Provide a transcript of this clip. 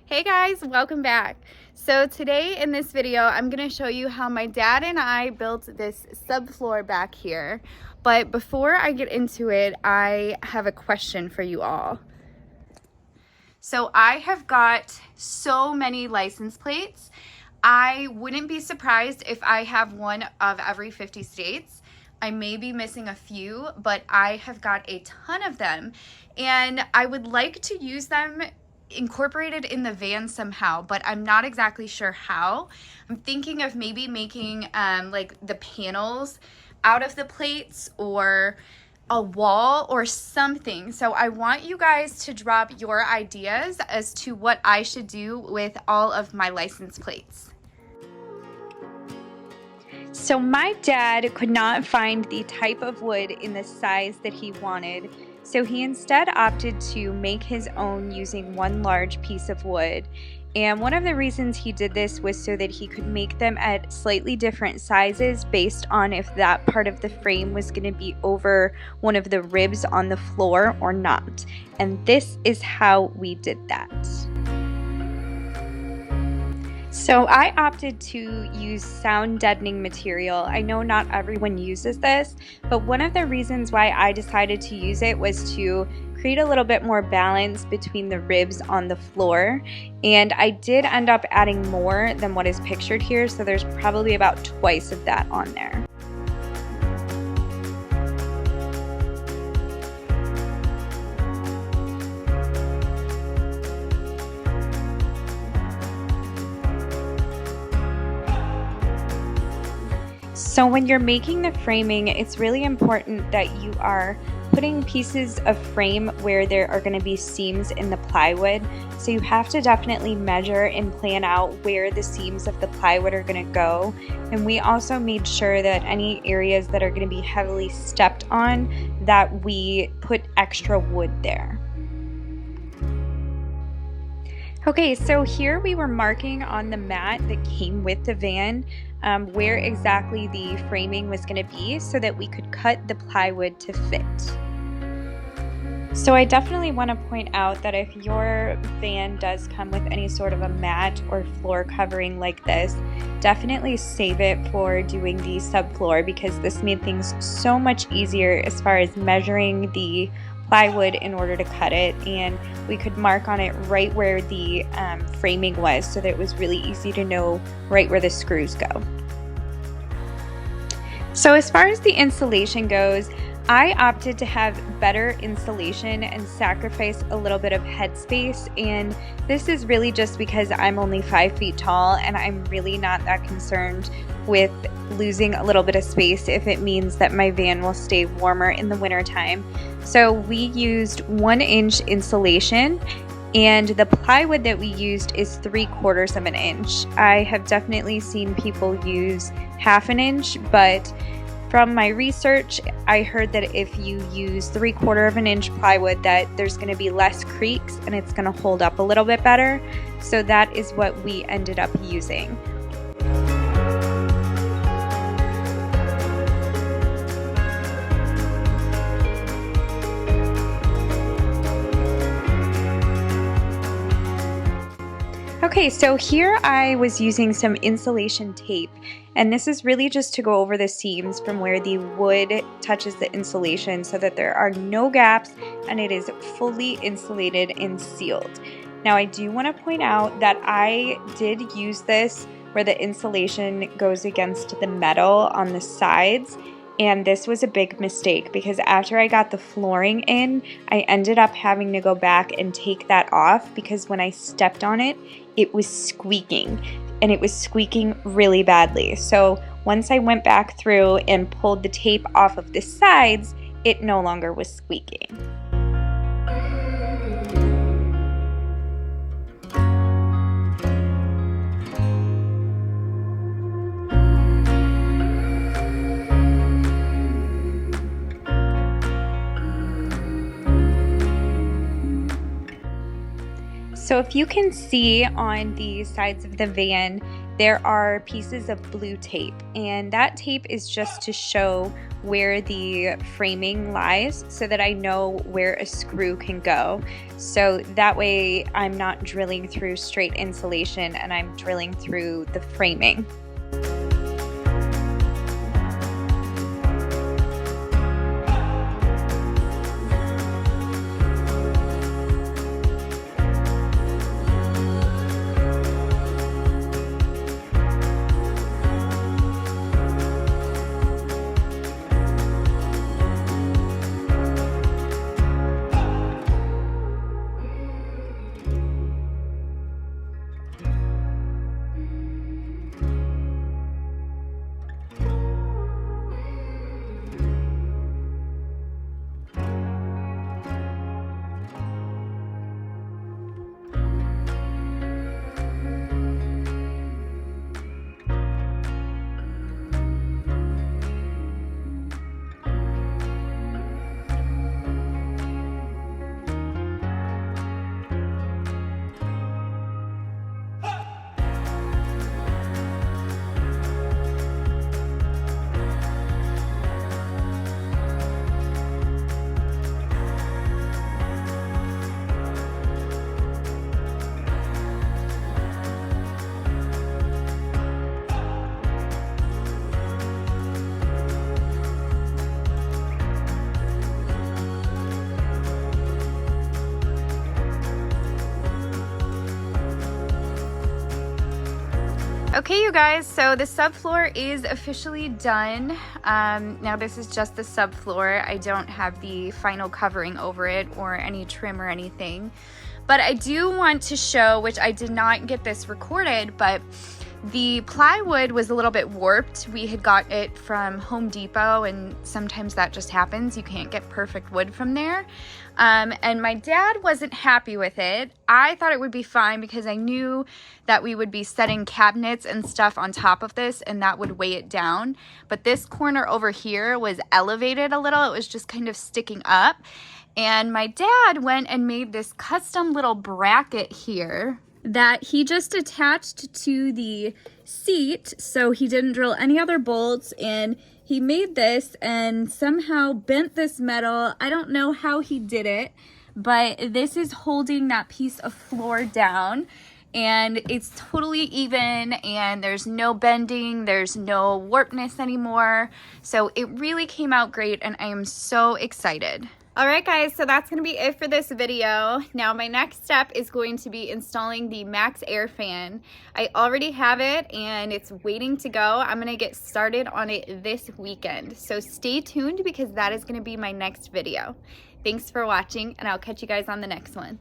Hey guys, welcome back. So today in this video, I'm gonna show you how my dad and I built this subfloor back here. But before I get into it, I have a question for you all. So I have got so many license plates. I wouldn't be surprised if I have one of every 50 states. I may be missing a few, but I have got a ton of them. And I would like to use them incorporated in the van somehow, but I'm not exactly sure how. I'm thinking of maybe making like the panels out of the plates or a wall or something. So I want you guys to drop your ideas as to what I should do with all of my license plates. So my dad could not find the type of wood in the size that he wanted, so he instead opted to make his own using one large piece of wood. And one of the reasons he did this was so that he could make them at slightly different sizes based on if that part of the frame was going to be over one of the ribs on the floor or not. And this is how we did that. So I opted to use sound deadening material. I know not everyone uses this, but one of the reasons why I decided to use it was to create a little bit more balance between the ribs on the floor. And I did end up adding more than what is pictured here, so there's probably about twice of that on there. So when you're making the framing, it's really important that you are putting pieces of frame where there are going to be seams in the plywood. So you have to definitely measure and plan out where the seams of the plywood are going to go. And we also made sure that any areas that are going to be heavily stepped on, that we put extra wood there. Okay, so here we were marking on the mat that came with the van where exactly the framing was going to be so that we could cut the plywood to fit. So I definitely want to point out that if your van does come with any sort of a mat or floor covering like this, definitely save it for doing the subfloor, because this made things so much easier as far as measuring the plywood in order to cut it, and we could mark on it right where the framing was, so that it was really easy to know right where the screws go. So as far as the insulation goes, I opted to have better insulation and sacrifice a little bit of headspace, and this is really just because I'm only 5 feet tall and I'm really not that concerned with losing a little bit of space if it means that my van will stay warmer in the wintertime. So we used 1-inch insulation, and the plywood that we used is 3/4 of an inch. I have definitely seen people use 1/2 inch, but from my research, I heard that if you use 3/4 of an inch plywood, that there's going to be less creaks and it's going to hold up a little bit better. So that is what we ended up using. Okay, so here I was using some insulation tape, and this is really just to go over the seams from where the wood touches the insulation so that there are no gaps and it is fully insulated and sealed. Now I do want to point out that I did use this where the insulation goes against the metal on the sides, and this was a big mistake because after I got the flooring in, I ended up having to go back and take that off because when I stepped on it, it was squeaking, and it was squeaking really badly. So once I went back through and pulled the tape off of the sides, it no longer was squeaking. So if you can see on the sides of the van, there are pieces of blue tape, and that tape is just to show where the framing lies so that I know where a screw can go. So that way I'm not drilling through straight insulation and I'm drilling through the framing. Okay, you guys, so the subfloor is officially done. Now this is just the subfloor. I don't have the final covering over it or any trim or anything. But I do want to show, which I did not get this recorded, but the plywood was a little bit warped. We had got it from Home Depot, and sometimes that just happens. You can't get perfect wood from there. And my dad wasn't happy with it. I thought it would be fine because I knew that we would be setting cabinets and stuff on top of this and that would weigh it down. But this corner over here was elevated a little. It was just kind of sticking up. And my dad went and made this custom little bracket here that he just attached to the seat, so he didn't drill any other bolts, and he made this and somehow bent this metal. I don't know how he did it, but this is holding that piece of floor down, and it's totally even, and there's no bending, there's no warpness anymore. So it really came out great, and I am so excited. Alright guys, so that's going to be it for this video. Now my next step is going to be installing the Max Air fan. I already have it and it's waiting to go. I'm going to get started on it this weekend. So stay tuned because that is going to be my next video. Thanks for watching, and I'll catch you guys on the next one.